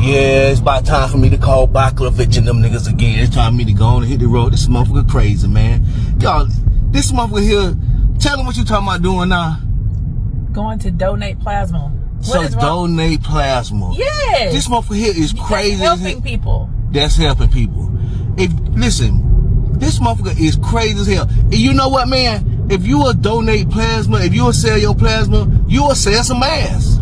Yeah, it's about time for me to call Baklovich and them niggas again. It's time for me to go on and hit the road. This motherfucker crazy, man. Y'all, this motherfucker here, tell them what you talking about doing now. Going to donate plasma. So donate plasma. Yes. This motherfucker here is crazy. That's helping people. That's helping people. Listen, this motherfucker is crazy as hell. And you know what, man? If you will donate plasma, if you will sell your plasma, you will sell some ass.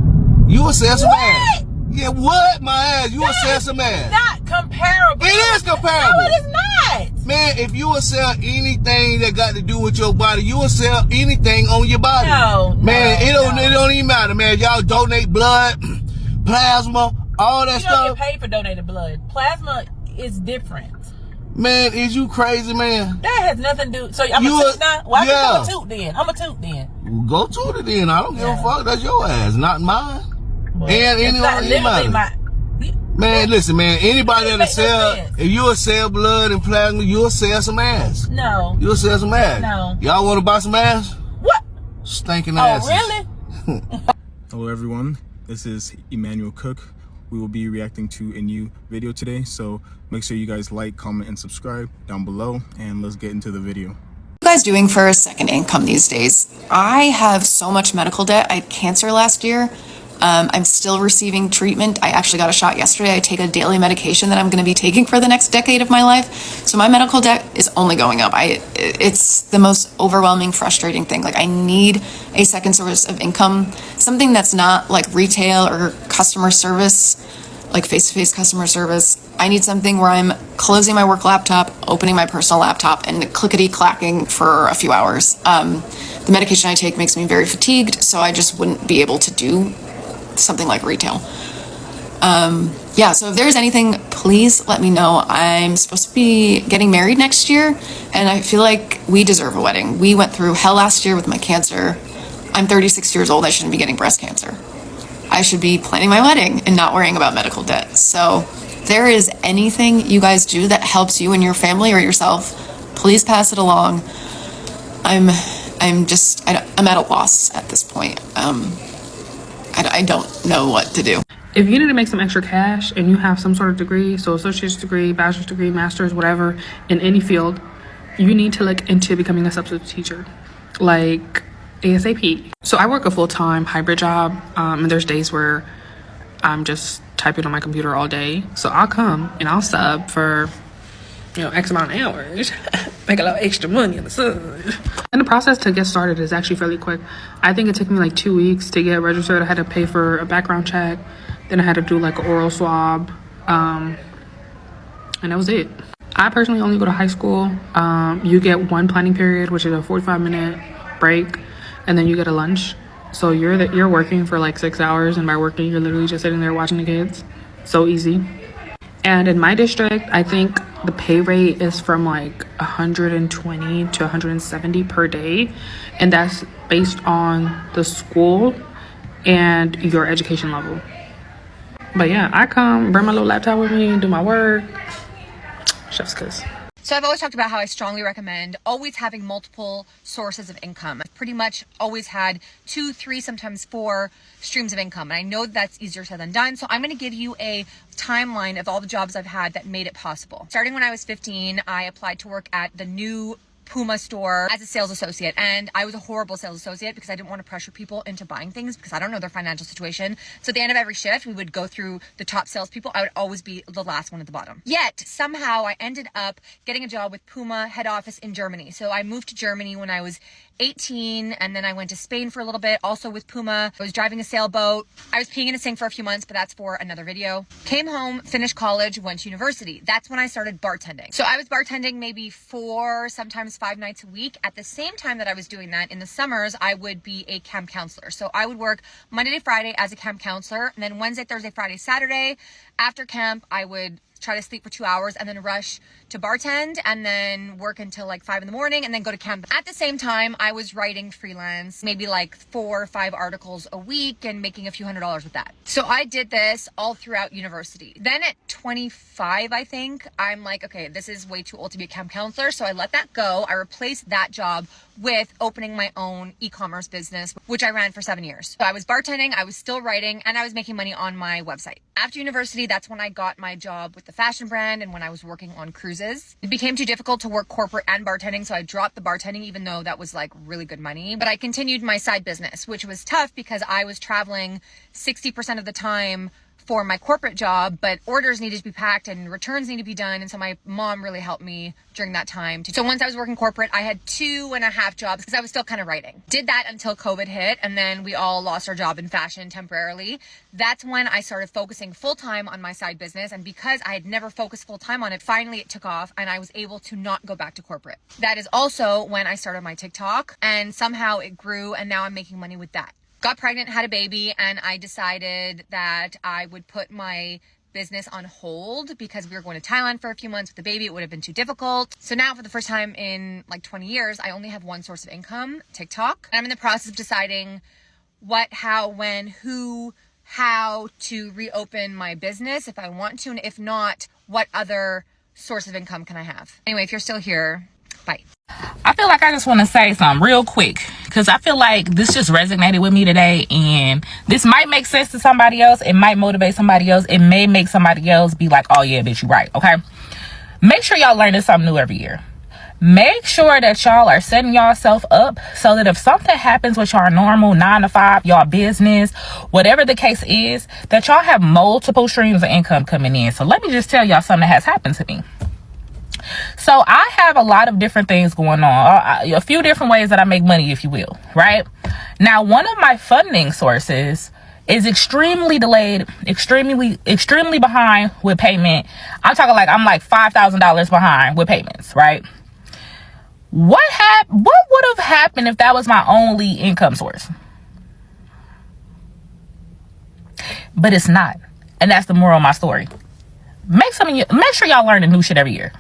You will sell some ass. Yeah, what? My ass. You will sell some ass. Not comparable. It is comparable. No, it is not. Man, if you will sell anything that got to do with your body, you will sell anything on your body. Man, it don't even matter, man. Y'all donate blood, plasma, all that stuff. You don't get paid for donating blood. Plasma is different. Man, is you crazy, man? That has nothing to do. So I'm a toot now? Well, I'm a toot then. I'm a toot then. Well, go toot it then. I don't give a fuck. That's your ass, not mine. Well, and anybody. Man, listen, man. Anybody that'll sell, if you'll sell blood and plasma, you'll sell some ass. No. You'll sell some ass. No. Y'all want to buy some ass? What? Stinking asses. Oh, really? Hello, everyone. This is Emmanuel Cook. We will be reacting to a new video today, so make sure you guys like, comment, and subscribe down below, and let's get into the video. What are you guys doing for a second income these days? I have so much medical debt. I had cancer last year. I'm still receiving treatment. I actually got a shot yesterday. I take a daily medication that I'm going to be taking for the next decade of my life. So my medical debt is only going up. It's the most overwhelming, frustrating thing. Like, I need a second source of income, something that's not like retail or customer service, like face-to-face customer service. I need something where I'm closing my work laptop, opening my personal laptop, and clickety-clacking for a few hours. The medication I take makes me very fatigued, so I just wouldn't be able to do something like retail. So if there's anything, please let me know. I'm supposed to be getting married next year, and I feel like we deserve a wedding. We went through hell last year with my cancer. I'm 36 years old. I shouldn't be getting breast cancer. I should be planning my wedding and not worrying about medical debt. So if there is anything you guys do that helps you and your family or yourself, please pass it along. I'm at a loss at this point. I don't know what to do. If you need to make some extra cash and you have some sort of degree, so associate's degree, bachelor's degree, master's, whatever, in any field, you need to look into becoming a substitute teacher, like ASAP. So I work a full-time hybrid job, and there's days where I'm just typing on my computer all day. So I'll come and I'll sub for, X amount of hours, make a lot of extra money in the sun. And the process to get started is actually fairly quick. I think it took me like 2 weeks to get registered. I had to pay for a background check. Then I had to do like an oral swab. And that was it. I personally only go to high school. You get one planning period, which is a 45-minute break. And then you get a lunch. So you're working for like 6 hours. And by working, you're literally just sitting there watching the kids. So easy. And in my district, I think the pay rate is from like 120 to 170 per day. And that's based on the school and your education level. But yeah, I come, bring my little laptop with me, do my work. Chef's kiss. So I've always talked about how I strongly recommend always having multiple sources of income. I've pretty much always had 2, 3, sometimes 4 streams of income. And I know that's easier said than done. So I'm going to give you a timeline of all the jobs I've had that made it possible. Starting when I was 15, I applied to work at the new Puma store as a sales associate, and I was a horrible sales associate because I didn't want to pressure people into buying things because I don't know their financial situation. So at the end of every shift, we would go through the top salespeople. I would always be the last one at the bottom. Yet somehow I ended up getting a job with Puma head office in Germany. So I moved to Germany when I was 18, and then I went to Spain for a little bit, also with Puma. I was driving a sailboat. I was peeing in a sink for a few months, but that's for another video. Came home, finished college, went to university. That's when I started bartending. So I was bartending maybe 4, sometimes 5 nights a week. At the same time that I was doing that, in the summers, I would be a camp counselor. So I would work Monday to Friday as a camp counselor, and then Wednesday, Thursday, Friday, Saturday, after camp, I would try to sleep for 2 hours and then rush to bartend and then work until like 5 in the morning and then go to camp. At the same time, I was writing freelance, maybe like 4 or 5 articles a week and making a few $100s with that. So I did this all throughout university. Then at 25, I think, I'm like, okay, this is way too old to be a camp counselor. So I let that go. I replaced that job with opening my own e-commerce business, which I ran for 7 years. So I was bartending, I was still writing, and I was making money on my website. After university, that's when I got my job with the fashion brand and when I was working on cruises. It became too difficult to work corporate and bartending, so I dropped the bartending even though that was like really good money. But I continued my side business, which was tough because I was traveling 60% of the time for my corporate job, but orders needed to be packed and returns needed to be done. And so my mom really helped me during that time. So once I was working corporate, I had 2.5 jobs because I was still kind of writing. Did that until COVID hit, and then we all lost our job in fashion temporarily. That's when I started focusing full time on my side business. And because I had never focused full time on it, finally it took off and I was able to not go back to corporate. That is also when I started my TikTok, and somehow it grew and now I'm making money with that. Got pregnant, had a baby, and I decided that I would put my business on hold because we were going to Thailand for a few months with the baby. It would have been too difficult. So now for the first time in like 20 years, I only have one source of income, TikTok. And I'm in the process of deciding what, how, when, who, how to reopen my business if I want to, and if not, what other source of income can I have? Anyway, if you're still here, bye. I feel like I just want to say something real quick because I feel like this just resonated with me today, and this might make sense to somebody else. It might motivate somebody else. It may make somebody else be like, oh yeah, bitch, you right. Okay, make sure y'all learning something new every year. Make sure that y'all are setting yourself up so that if something happens with your normal 9 to 5, y'all business, whatever the case is, that y'all have multiple streams of income coming in. So let me just tell y'all something that has happened to me. So I have a lot of different things going on, a few different ways that I make money, if you will, right? Now, one of my funding sources is extremely delayed, extremely behind with payment. I'm talking like I'm like $5,000 behind with payments, right? What would have happened if that was my only income source? But it's not. And that's the moral of my story. Make sure y'all learn new shit every year.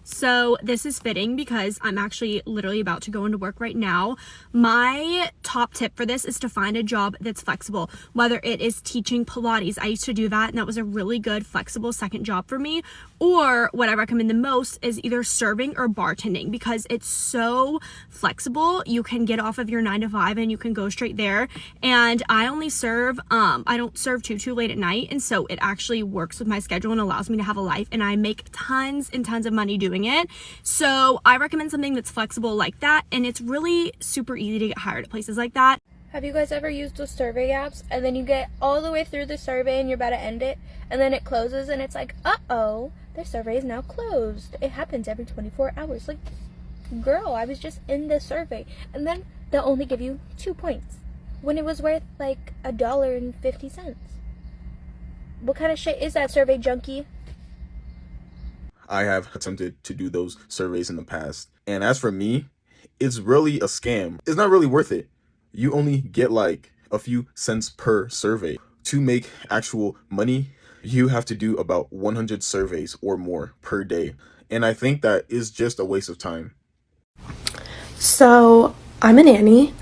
So this is fitting because I'm actually literally about to go into work right now. My top tip for this is to find a job that's flexible, whether it is teaching Pilates. I used to do that and that was a really good flexible second job for me. Or what I recommend the most is either serving or bartending because it's so flexible. You can get off of your 9 to 5 and you can go straight there. And I only serve, I don't serve too late at night. And so it actually works with my schedule and allows me to have a life, and I make tons and tons of money doing it. So I recommend something that's flexible like that, and it's really super easy to get hired at places like that. Have you guys ever used those survey apps and then you get all the way through the survey and you're about to end it and then it closes and it's like, uh-oh, the survey is now closed. It happens every 24 hours. Like, girl, I was just in the survey, and then they'll only give you 2 points when it was worth like $1.50. What kind of shit is that, survey junkie? I have attempted to do those surveys in the past, and as for me, it's really a scam. It's not really worth it. You only get like a few cents per survey. To make actual money, you have to do about 100 surveys or more per day, and I think that is just a waste of time. So I'm a nanny,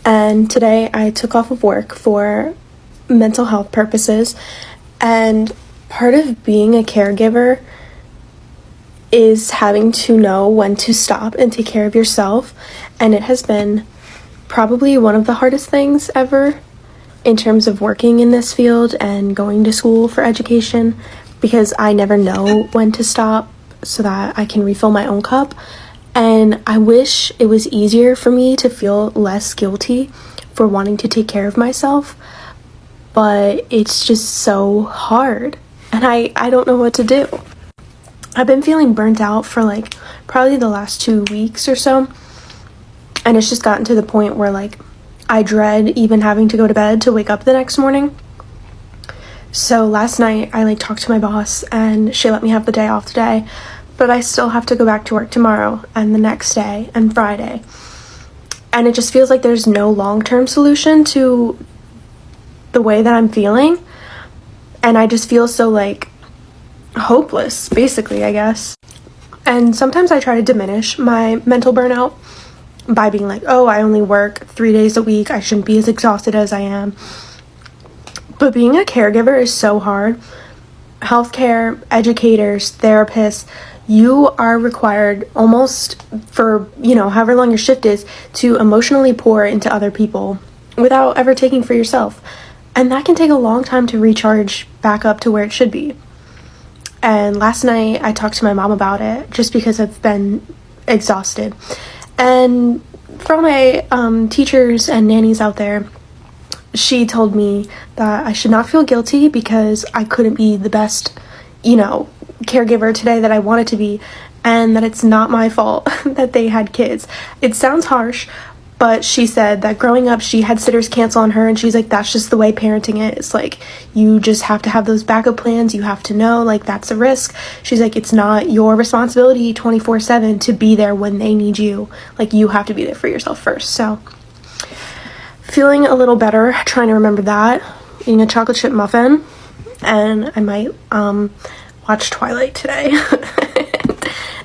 and today I took off of work for mental health purposes, and part of being a caregiver is having to know when to stop and take care of yourself, and it has been probably one of the hardest things ever in terms of working in this field and going to school for education, because I never know when to stop so that I can refill my own cup. And I wish it was easier for me to feel less guilty for wanting to take care of myself, but it's just so hard and I don't know what to do. I've been feeling burnt out for like probably the last 2 weeks or so, and it's just gotten to the point where like I dread even having to go to bed to wake up the next morning. So last night I like talked to my boss and she let me have the day off today, but I still have to go back to work tomorrow and the next day and Friday. And it just feels like there's no long-term solution to the way that I'm feeling, and I just feel so like hopeless, basically, I guess. And sometimes I try to diminish my mental burnout by being like, oh, I only work 3 days a week, I shouldn't be as exhausted as I am. But being a caregiver is so hard. Healthcare, educators, therapists, you are required almost for, however long your shift is, to emotionally pour into other people without ever taking for yourself. And that can take a long time to recharge back up to where it should be. And last night I talked to my mom about it just because I've been exhausted. And for all my teachers and nannies out there, she told me that I should not feel guilty because I couldn't be the best, caregiver today that I wanted to be, and that it's not my fault that they had kids. It sounds harsh, but she said that growing up, she had sitters cancel on her, and she's like, that's just the way parenting is. Like, you just have to have those backup plans. You have to know, like, that's a risk. She's like, it's not your responsibility 24/7 to be there when they need you. Like, you have to be there for yourself first. So, feeling a little better, trying to remember that, eating a chocolate chip muffin, and I might watch Twilight today.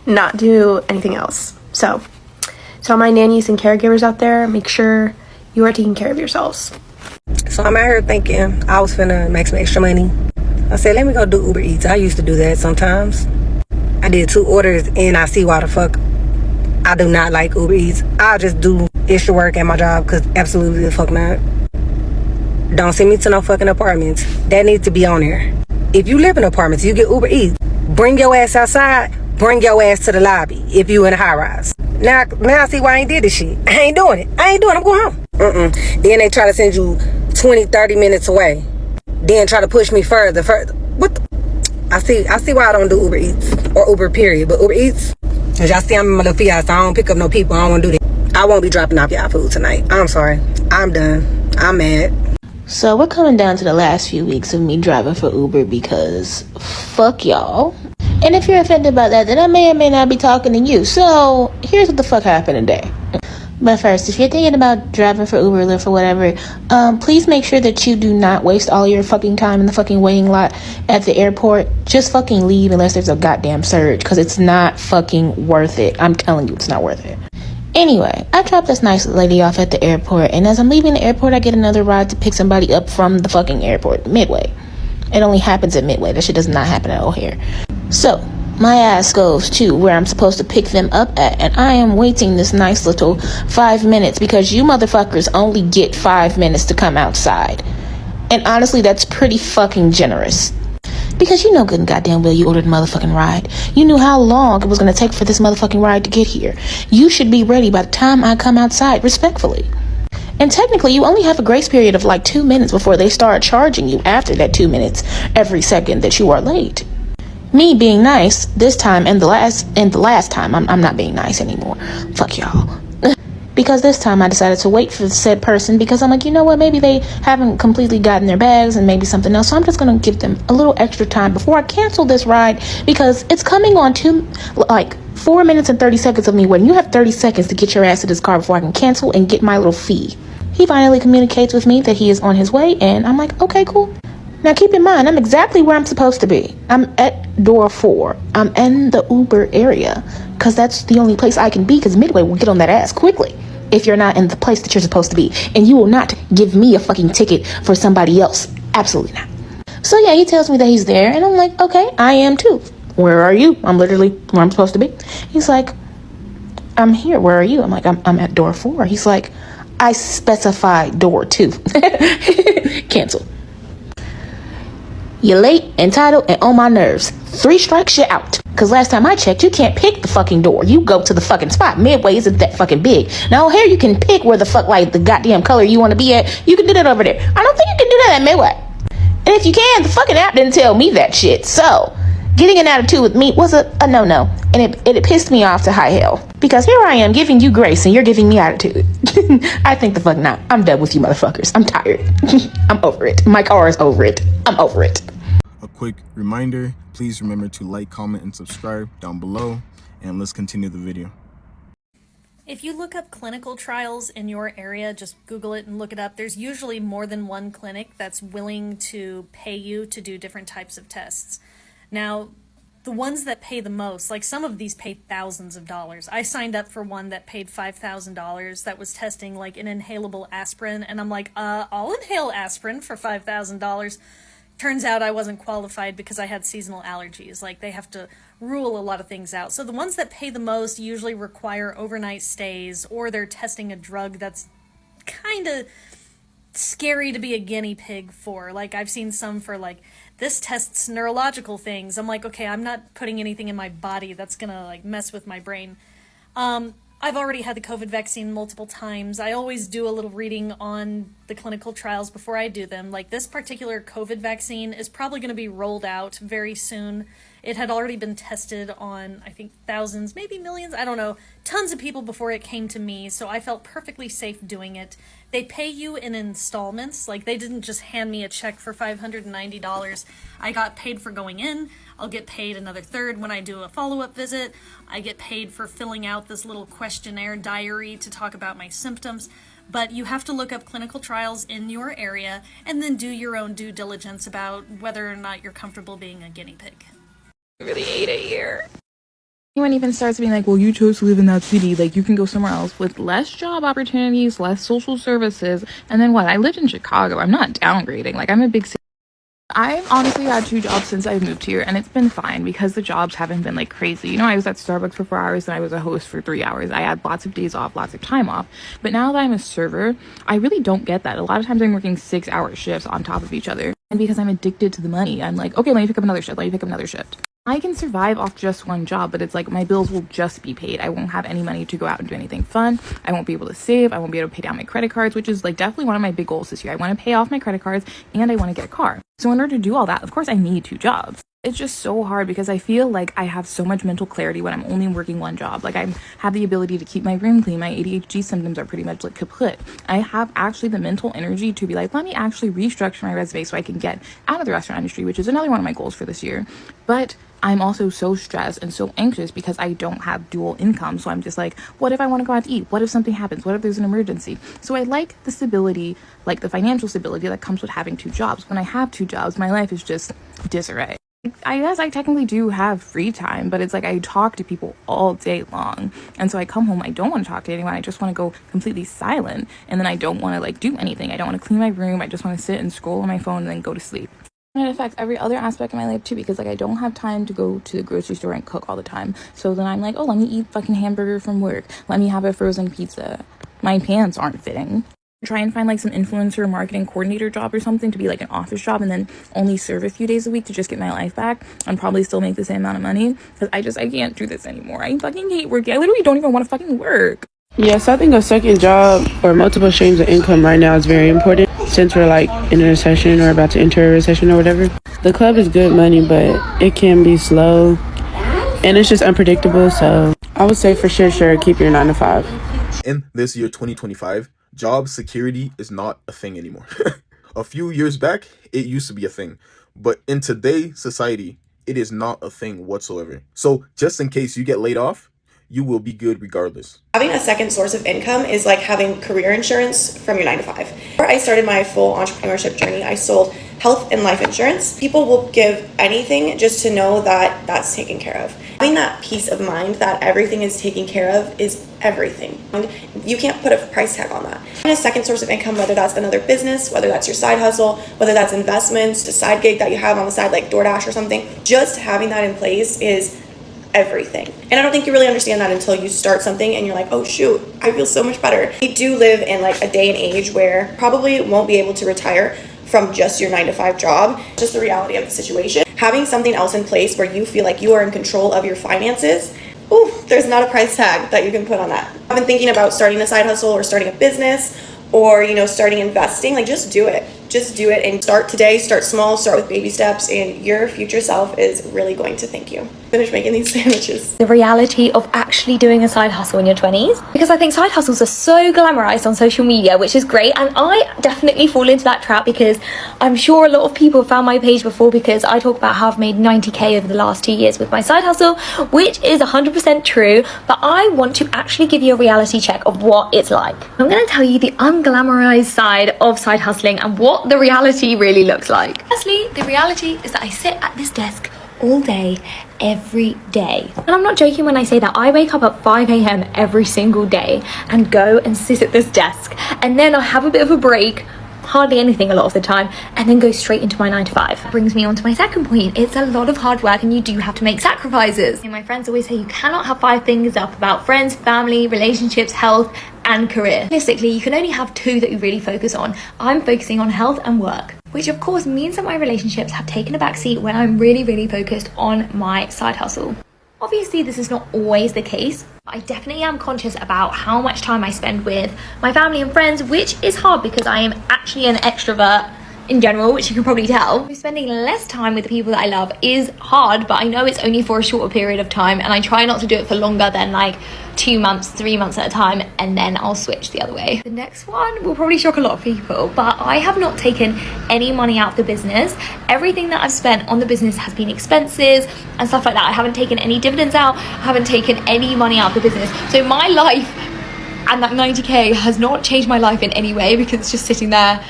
Not do anything else. So all my nannies and caregivers out there, make sure you are taking care of yourselves. So I'm out here thinking I was finna make some extra money. I said, let me go do Uber Eats. I used to do that sometimes. I did 2 orders and I see why the fuck I do not like Uber Eats. I'll just do extra work at my job because absolutely the fuck not. Don't send me to no fucking apartments. That needs to be on there. If you live in apartments, you get Uber Eats. Bring your ass outside. Bring your ass to the lobby if you in a high rise. Now I see why I ain't did this shit. I ain't doing it. I'm going home. Then they try to send you 20, 30 minutes away. Then try to push me further. What the? I see why I don't do Uber Eats or Uber period. But Uber Eats, as y'all see, I'm in my little Fiat, so I don't pick up no people. I don't want to do that. I won't be dropping off y'all food tonight. I'm sorry. I'm done. I'm mad. So we're coming down to the last few weeks of me driving for Uber because fuck y'all. And if you're offended by that, then I may or may not be talking to you. So here's what the fuck happened today. But first, if you're thinking about driving for Uber, Lyft, or whatever, please make sure that you do not waste all your fucking time in the fucking waiting lot at the airport. Just fucking leave unless there's a goddamn surge, because it's not fucking worth it. I'm telling you, it's not worth it. Anyway, I dropped this nice lady off at the airport, and as I'm leaving the airport, I get another ride to pick somebody up from the fucking airport, Midway. It only happens at Midway. That shit does not happen at O'Hare. So, my ass goes to where I'm supposed to pick them up at, and I am waiting this nice little 5 minutes because you motherfuckers only get 5 minutes to come outside. And honestly, that's pretty fucking generous. Because you know good and goddamn well you ordered a motherfucking ride. You knew how long it was going to take for this motherfucking ride to get here. You should be ready by the time I come outside, respectfully. And technically, you only have a grace period of like 2 minutes before they start charging you after that 2 minutes every second that you are late. Me being nice this time and the last time, I'm not being nice anymore. Fuck y'all. Because this time I decided to wait for the said person because I'm like, you know what, maybe they haven't completely gotten their bags and maybe something else. So I'm just going to give them a little extra time before I cancel this ride because it's coming on 4 minutes and 30 seconds of me waiting. You have 30 seconds to get your ass to this car before I can cancel and get my little fee. He finally communicates with me that he is on his way and I'm like, okay, cool. Now keep in mind, I'm exactly where I'm supposed to be. I'm at door 4. I'm in the Uber area because that's the only place I can be because Midway will get on that ass quickly if you're not in the place that you're supposed to be. And you will not give me a fucking ticket for somebody else. Absolutely not. So yeah, he tells me that he's there and I'm like, okay, I am too. Where are you? I'm literally where I'm supposed to be. He's like, I'm here. Where are you? I'm like, I'm at door 4. He's like, I specified door 2. Cancel. You're late, entitled, and on my nerves. 3 strikes, you're out. Because last time I checked, you can't pick the fucking door. You go to the fucking spot. Midway isn't that fucking big. Now, here you can pick where the fuck, like, the goddamn color you want to be at. You can do that over there. I don't think you can do that at Midway. And if you can, the fucking app didn't tell me that shit. So, getting an attitude with me was a no-no. And it pissed me off to high hell. Because here I am giving you grace and you're giving me attitude. I think the fuck not. I'm done with you motherfuckers. I'm tired. I'm over it. My car is over it. I'm over it. A quick reminder, please remember to like, comment, and subscribe down below, and let's continue the video. If you look up clinical trials in your area, just Google it and look it up, there's usually more than one clinic that's willing to pay you to do different types of tests. Now, the ones that pay the most, like some of these pay thousands of dollars. I signed up for one that paid $5,000 that was testing like an inhalable aspirin, and I'm like, I'll inhale aspirin for $5,000. Turns out I wasn't qualified because I had seasonal allergies. Like, they have to rule a lot of things out. So the ones that pay the most usually require overnight stays, or they're testing a drug that's kind of scary to be a guinea pig for. Like, I've seen some for, like, this tests neurological things. I'm like, okay, I'm not putting anything in my body that's gonna, like, mess with my brain. I've already had the COVID vaccine multiple times. I always do a little reading on the clinical trials before I do them. Like, this particular COVID vaccine is probably going to be rolled out very soon. It had already been tested on, I think, thousands, maybe millions, I don't know, tons of people before it came to me, so I felt perfectly safe doing it. They pay you in installments. Like, they didn't just hand me a check for $590. I got paid for going in. I'll get paid another third when I do a follow-up visit. I get paid for filling out this little questionnaire diary to talk about my symptoms. But you have to look up clinical trials in your area and then do your own due diligence about whether or not you're comfortable being a guinea pig. Really hate it here. Anyone even starts being like, well, you chose to live in that city, like, you can go somewhere else with less job opportunities, less social services, and then what? I lived in Chicago. I'm not downgrading. Like, I'm a big city. I've honestly had 2 jobs since I've moved here, and it's been fine because the jobs haven't been like crazy. You know, I was at Starbucks for 4 hours and I was a host for 3 hours. I had lots of days off, lots of time off. But now that I'm a server, I really don't get that. A lot of times I'm working 6-hour shifts on top of each other. And because I'm addicted to the money, I'm like, okay, let me pick up another shift. Let me pick up another shift. I can survive off just one job, but it's like my bills will just be paid. I won't have any money to go out and do anything fun. I won't be able to save. I won't be able to pay down my credit cards, which is like definitely one of my big goals this year. I want to pay off my credit cards and I want to get a car. So in order to do all that, of course, I need 2 jobs. It's just so hard because I feel like I have so much mental clarity when I'm only working one job. Like, I have the ability to keep my room clean. My ADHD symptoms are pretty much like kaput. I have actually the mental energy to be like, let me actually restructure my resume so I can get out of the restaurant industry, which is another one of my goals for this year. But I'm also so stressed and so anxious because I don't have dual income. So I'm just like, what if I want to go out to eat? What if something happens? What if there's an emergency? So I like the stability, like the financial stability that comes with having 2 jobs. When I have 2 jobs, my life is just disarray. I guess I technically do have free time, but it's like I talk to people all day long. And so I come home, I don't want to talk to anyone. I just want to go completely silent. And then I don't want to like do anything. I don't want to clean my room. I just want to sit and scroll on my phone and then go to sleep. And it affects every other aspect of my life too, because like I don't have time to go to the grocery store and cook all the time. So then I'm like, oh, let me eat fucking hamburger from work. Let me have a frozen pizza. My pants aren't fitting. Try and find like some influencer marketing coordinator job or something to be like an office job and then only serve a few days a week to just get my life back and probably still make the same amount of money, because I can't do this anymore. I fucking hate working. I literally don't even want to fucking work. Yes, I think a second job or multiple streams of income right now is very important since we're like in a recession or about to enter a recession or whatever. The club is good money, but it can be slow and it's just unpredictable. So I would say for sure, keep your 9 to 5. In this year 2025, job security is not a thing anymore. A few years back, it used to be a thing, but in today's society, it is not a thing whatsoever. So just in case you get laid off, you will be good regardless. Having a second source of income is like having career insurance from your 9 to 5. Before I started my full entrepreneurship journey, I sold health and life insurance. People will give anything just to know that that's taken care of. Having that peace of mind that everything is taken care of is everything. And you can't put a price tag on that. Having a second source of income, whether that's another business, whether that's your side hustle, whether that's investments, a side gig that you have on the side like DoorDash or something, just having that in place is everything. And I don't think you really understand that until you start something and you're like, oh shoot, I feel so much better. We do live in like a day and age where probably won't be able to retire from just your 9 to 5 job. Just the reality of the situation. Having something else in place where you feel like you are in control of your finances, ooh, there's not a price tag that you can put on that. I've been thinking about starting a side hustle or starting a business or, you know, starting investing. Like, just do it. Just do it and start today, start small, start with baby steps, and your future self is really going to thank you. Finish making these sandwiches. The reality of actually doing a side hustle in your 20s, because I think side hustles are so glamorized on social media, which is great, and I definitely fall into that trap because I'm sure a lot of people have found my page before because I talk about how I've made 90k over the last 2 years with my side hustle, which is 100% true, but I want to actually give you a reality check of what it's like. I'm going to tell you the unglamorized side of side hustling and what the reality really looks like. Firstly, the reality is that I sit at this desk all day, every day. And I'm not joking when I say that. I wake up at 5 a.m. every single day and go and sit at this desk. And then I have a bit of a break, hardly anything a lot of the time, and then go straight into my 9 to 5. That brings me on to my second point. It's a lot of hard work and you do have to make sacrifices. And my friends always say you cannot have 5 fingers up about friends, family, relationships, health, and career. Realistically, you can only have two that you really focus on. I'm focusing on health and work, which of course means that my relationships have taken a backseat when I'm really focused on my side hustle. Obviously, this is not always the case. I definitely am conscious about how much time I spend with my family and friends, which is hard because I am actually an extrovert in general, which you can probably tell. Spending less time with the people that I love is hard, but I know it's only for a shorter period of time, and I try not to do it for longer than like 2 months, 3 months at a time, and then I'll switch the other way. The next one will probably shock a lot of people, but I have not taken any money out of the business. Everything that I've spent on the business has been expenses and stuff like that. I haven't taken any dividends out, I haven't taken any money out of the business. So my life and that 90k has not changed my life in any way because it's just sitting there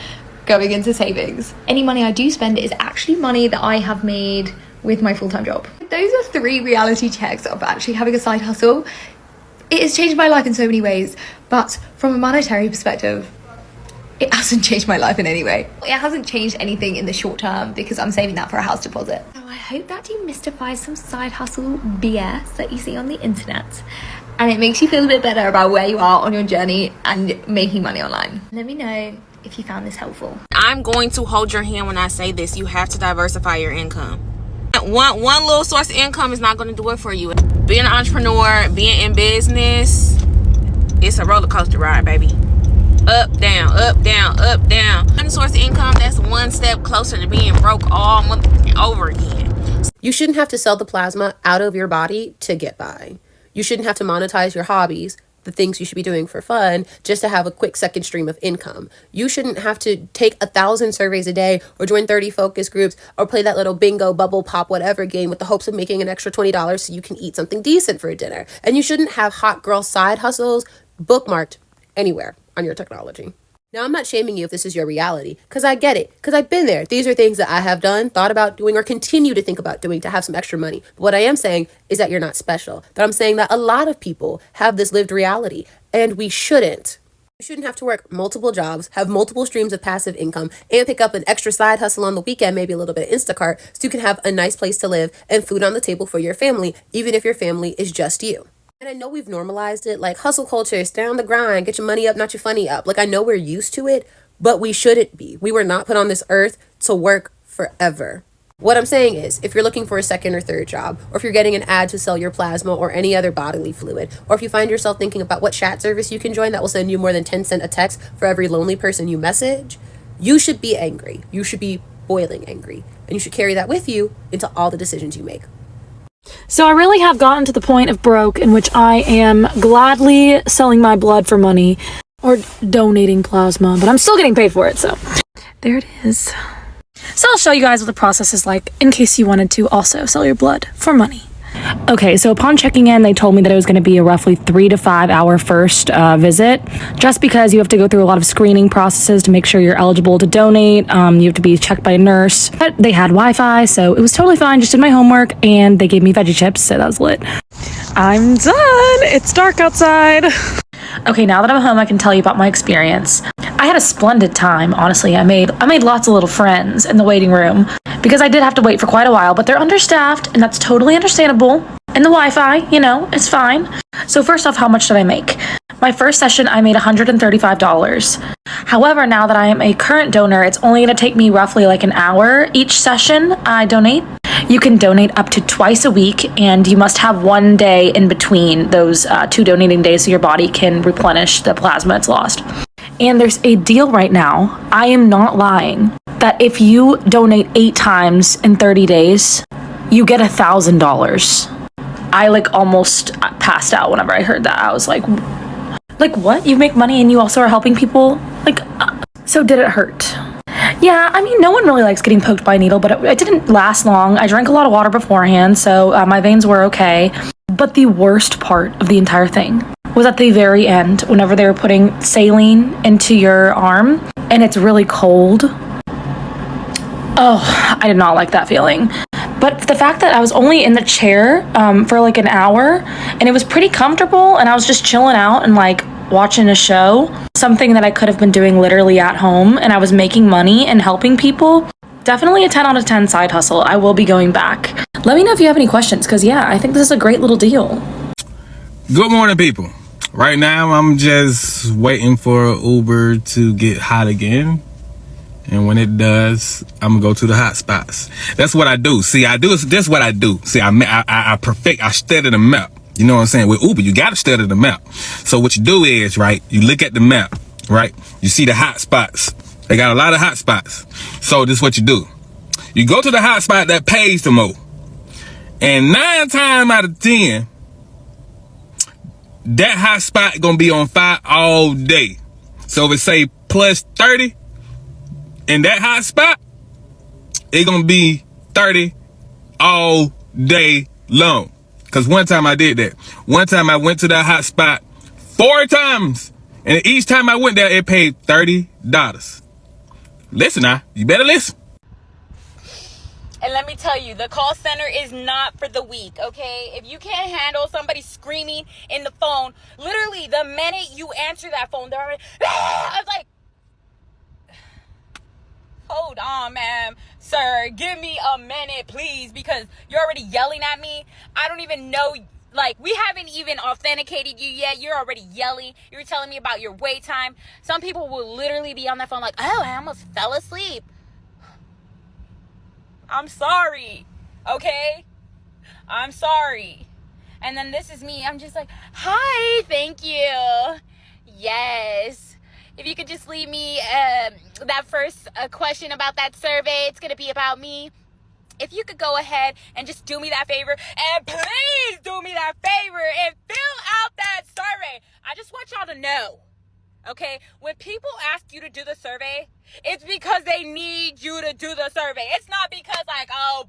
going into savings. Any money I do spend is actually money that I have made with my full-time job. Those are 3 reality checks of actually having a side hustle. It has changed my life in so many ways, but from a monetary perspective, it hasn't changed my life in any way. It hasn't changed anything in the short term because I'm saving that for a house deposit. So I hope that demystifies some side hustle BS that you see on the internet, and it makes you feel a bit better about where you are on your journey and making money online. Let me know if you found this helpful. I'm going to hold your hand when I say this. You have to diversify your income. One little source of income is not going to do it for you. Being an entrepreneur, being in business, it's a roller coaster ride, baby. Up, down, up, down, up, down. One source of income, that's one step closer to being broke all month over again. You shouldn't have to sell the plasma out of your body to get by. You shouldn't have to monetize your hobbies, the things you should be doing for fun, just to have a quick second stream of income. You shouldn't have to take 1,000 surveys a day or join 30 focus groups or play that little bingo, bubble pop, whatever game with the hopes of making an extra $20 so you can eat something decent for dinner. And you shouldn't have hot girl side hustles bookmarked anywhere on your technology. Now, I'm not shaming you if this is your reality, because I get it, because I've been there. These are things that I have done, thought about doing, or continue to think about doing to have some extra money. But what I am saying is that you're not special. That I'm saying that a lot of people have this lived reality, and we shouldn't. You shouldn't have to work multiple jobs, have multiple streams of passive income, and pick up an extra side hustle on the weekend, maybe a little bit of Instacart, so you can have a nice place to live and food on the table for your family, even if your family is just you. And I know we've normalized it, like hustle culture, stay on the grind, get your money up, not your funny up. Like, I know we're used to it, but we shouldn't be. We were not put on this earth to work forever. What I'm saying is, if you're looking for a second or third job, or if you're getting an ad to sell your plasma or any other bodily fluid, or if you find yourself thinking about what chat service you can join that will send you more than 10 cents a text for every lonely person you message, you should be angry. You should be boiling angry. And you should carry that with you into all the decisions you make. So I really have gotten to the point of broke in which I am gladly selling my blood for money or donating plasma, but I'm still getting paid for it, so there it is. So I'll show you guys what the process is like in case you wanted to also sell your blood for money. Okay, so upon checking in, they told me that it was going to be a roughly 3 to 5 hour first visit, just because you have to go through a lot of screening processes to make sure you're eligible to donate. You have to be checked by a nurse. But they had Wi-Fi, so it was totally fine. Just did my homework, and they gave me veggie chips, so that was lit. I'm done. It's dark outside. Okay, now that I'm home, I can tell you about my experience. I had a splendid time, honestly. I made lots of little friends in the waiting room because I did have to wait for quite a while, but they're understaffed, and that's totally understandable. And the Wi-Fi, you know, it's fine. So first off, how much did I make? My first session, I made $135. However, now that I am a current donor, it's only going to take me roughly like an hour each session I donate. You can donate up to twice a week, and you must have 1 day in between those 2 donating days so your body can replenish the plasma it's lost. And there's a deal right now, I am not lying, that if you donate 8 times in 30 days, you get $1,000. I almost passed out whenever I heard that. I was like what? You make money and you also are helping people? So did it hurt? Yeah, I mean, no one really likes getting poked by a needle, but it didn't last long. I drank a lot of water beforehand, so my veins were okay. But the worst part of the entire thing was at the very end, whenever they were putting saline into your arm, and it's really cold. Oh, I did not like that feeling. But the fact that I was only in the chair for like an hour, and it was pretty comfortable, and I was just chilling out and watching a show, something that I could have been doing literally at home, and I was making money and helping people. Definitely a 10 out of 10 side hustle. I will be going back. Let me know if you have any questions, because yeah, I think this is a great little deal. Good morning, people. Right now, I'm just waiting for Uber to get hot again. And when it does, I'm gonna go to the hot spots. That's what I do. See, that's what I do. See, I study the map. You know what I'm saying? With Uber, you gotta study the map. So what you do is, right, you look at the map, right? You see the hot spots. They got a lot of hot spots. So this is what you do. You go to the hot spot that pays the most. And 9 times out of 10, that hot spot gonna be on fire all day. So if it say plus 30 in that hot spot, it gonna be 30 all day long. Cause one time I did that. One time I went to that hot spot 4 times, and each time I went there, it paid $30. Listen now, you better listen. And let me tell you, the call center is not for the weak, okay? If you can't handle somebody screaming in the phone, literally the minute you answer that phone, they're already, I was like, hold on, ma'am. Sir, give me a minute, please, because you're already yelling at me. I don't even know, like, we haven't even authenticated you yet. You're already yelling. You're telling me about your wait time. Some people will literally be on that phone like, oh, I almost fell asleep. I'm sorry, okay? I'm sorry. And then this is me. I'm just like, hi, thank you. Yes. If you could just leave me that first question about that survey, it's going to be about me. If you could go ahead and just do me that favor, and please do me that favor and fill out that survey. I just want y'all to know, okay? When people ask you to do the survey, it's because they need you to do the survey. It's not because like, oh,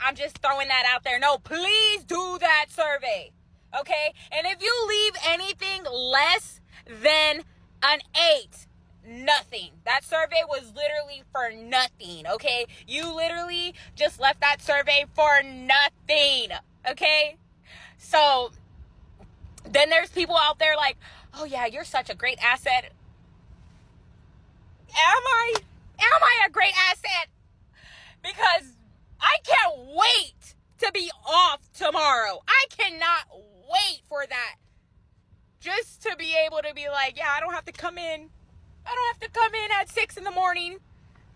I'm just throwing that out there. No, please do that survey, okay? And if you leave anything less than an 8, nothing. That survey was literally for nothing, okay? You literally just left that survey for nothing, okay? So then there's people out there like, oh yeah, you're such a great asset. Am I a great asset? Because I can't wait to be off tomorrow. I cannot wait for that. Just to be able to be like, yeah, I don't have to come in. I don't have to come in at 6 in the morning.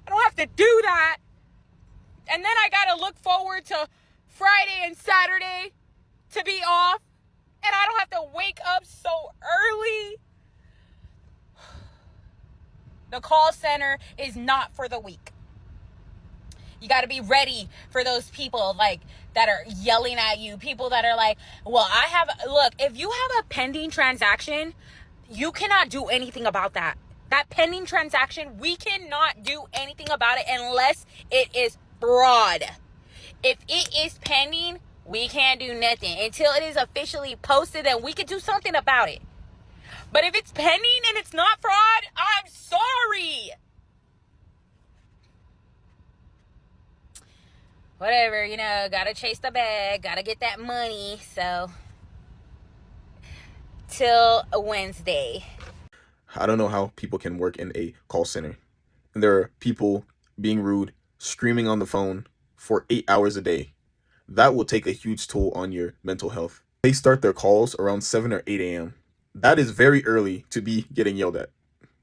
I don't have to do that. And then I got to look forward to Friday and Saturday to be off. And I don't have to wake up so early. The call center is not for the weak. You got to be ready for those people like that are yelling at you. People that are like, well, look, if you have a pending transaction, you cannot do anything about that. That pending transaction, we cannot do anything about it unless it is fraud. If it is pending, we can't do nothing. Until it is officially posted, then we can do something about it. But if it's pending and it's not fraud, I'm sorry. Whatever, gotta chase the bag, gotta get that money. So, till Wednesday. I don't know how people can work in a call center. And there are people being rude, screaming on the phone for 8 hours a day. That will take a huge toll on your mental health. They start their calls around 7 or 8 a.m. That is very early to be getting yelled at.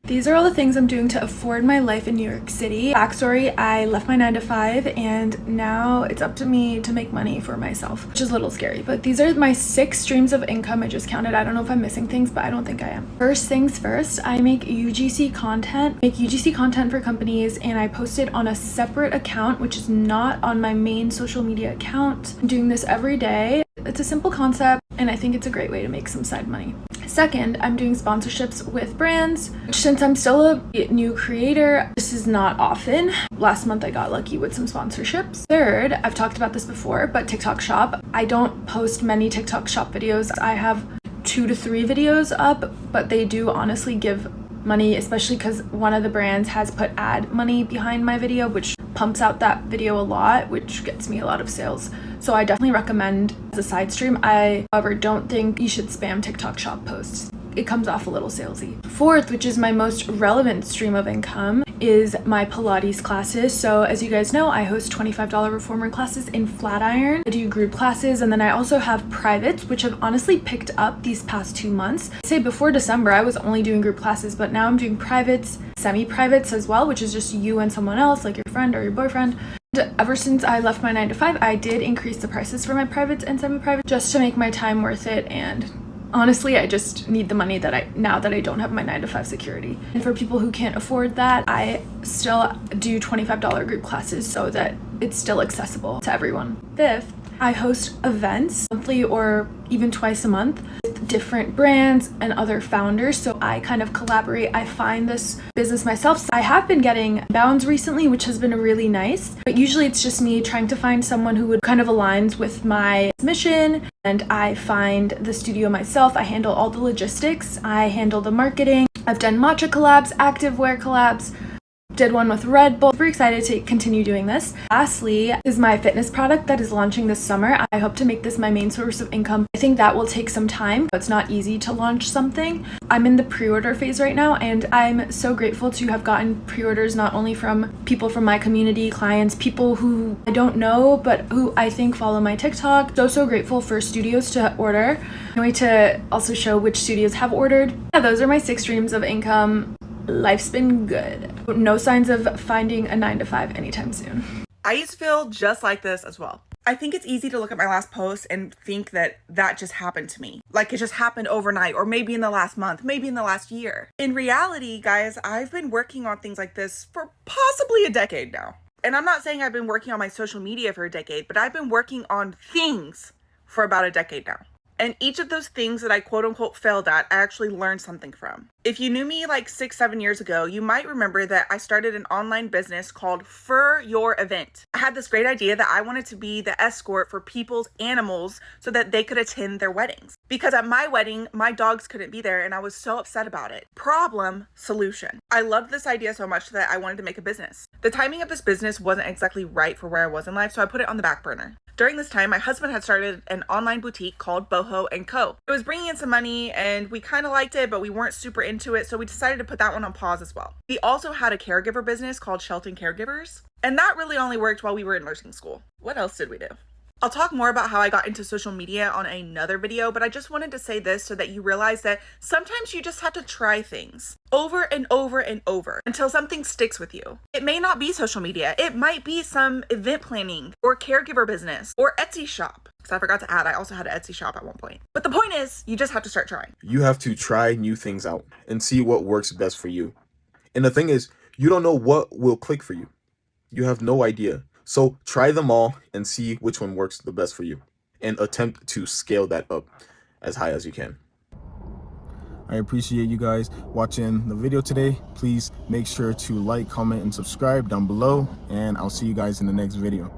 These are all the things I'm doing to afford my life in New York City. Backstory, I left my 9-to-5 and now it's up to me to make money for myself, which is a little scary. But these are my 6 streams of income I just counted. I don't know if I'm missing things, but I don't think I am. First things first, I make UGC content for companies, and I post it on a separate account, which is not on my main social media account. I'm doing this every day. It's a simple concept, and I think it's a great way to make some side money. Second, I'm doing sponsorships with brands. Since I'm still a new creator, this is not often. Last month I got lucky with some sponsorships. Third, I've talked about this before, but TikTok Shop. I don't post many TikTok Shop videos. I have 2 to 3 videos up, but they do honestly give money, especially because one of the brands has put ad money behind my video, which pumps out that video a lot, which gets me a lot of sales. So I definitely recommend as a side stream. I, however, don't think you should spam TikTok Shop posts. It comes off a little salesy. Fourth, which is my most relevant stream of income, is my Pilates classes. So as you guys know, I host $25 reformer classes in Flatiron. I do group classes, and then I also have privates, which have honestly picked up these past 2 months. I'd say before December, I was only doing group classes, but now I'm doing privates, semi-privates as well, which is just you and someone else, like your friend or your boyfriend. And ever since I left my 9-to-5, I did increase the prices for my privates and semi-privates just to make my time worth it, and honestly, I just need the money now that I don't have my 9-to-5 security. And for people who can't afford that, I still do $25 group classes so that it's still accessible to everyone. Fifth, I host events monthly or even twice a month with different brands and other founders. So I kind of collaborate. I find this business myself. So I have been getting bounds recently, which has been really nice. But usually it's just me trying to find someone who would kind of aligns with my mission. And I find the studio myself. I handle all the logistics. I handle the marketing. I've done matcha collabs, activewear collabs. Did one with Red Bull. Super excited to continue doing this. Lastly is my fitness product that is launching this summer. I hope to make this my main source of income. I think that will take some time. It's not easy to launch something. I'm in the pre-order phase right now, and I'm so grateful to have gotten pre-orders not only from people from my community, clients, people who I don't know, but who I think follow my TikTok. So grateful for studios to order. I'm going to also show which studios have ordered. Yeah, those are my 6 streams of income. Life's been good. No signs of finding a 9-to-5 anytime soon. I used to feel just like this as well. I think it's easy to look at my last post and think that just happened to me. Like it just happened overnight, or maybe in the last month, maybe in the last year. In reality, guys, I've been working on things like this for possibly a decade now. And I'm not saying I've been working on my social media for a decade, but I've been working on things for about a decade now. And each of those things that I quote unquote failed at, I actually learned something from. If you knew me like 6-7 years ago, you might remember that I started an online business called For Your Event. I had this great idea that I wanted to be the escort for people's animals so that they could attend their weddings. Because at my wedding, my dogs couldn't be there and I was so upset about it. Problem, solution. I loved this idea so much that I wanted to make a business. The timing of this business wasn't exactly right for where I was in life, so I put it on the back burner. During this time, my husband had started an online boutique called Boho & Co. It was bringing in some money and we kind of liked it, but we weren't super into it, so we decided to put that one on pause as well. We also had a caregiver business called Shelton Caregivers, and that really only worked while we were in nursing school. What else did we do? I'll talk more about how I got into social media on another video, but I just wanted to say this so that you realize that sometimes you just have to try things over and over and over until something sticks with you. It may not be social media. It might be some event planning or caregiver business or Etsy shop. Because I forgot to add, I also had an Etsy shop at one point. But the point is, you just have to start trying. You have to try new things out and see what works best for you. And the thing is, you don't know what will click for you. You have no idea. So try them all and see which one works the best for you and attempt to scale that up as high as you can. I appreciate you guys watching the video today. Please make sure to like, comment, and subscribe down below, and I'll see you guys in the next video.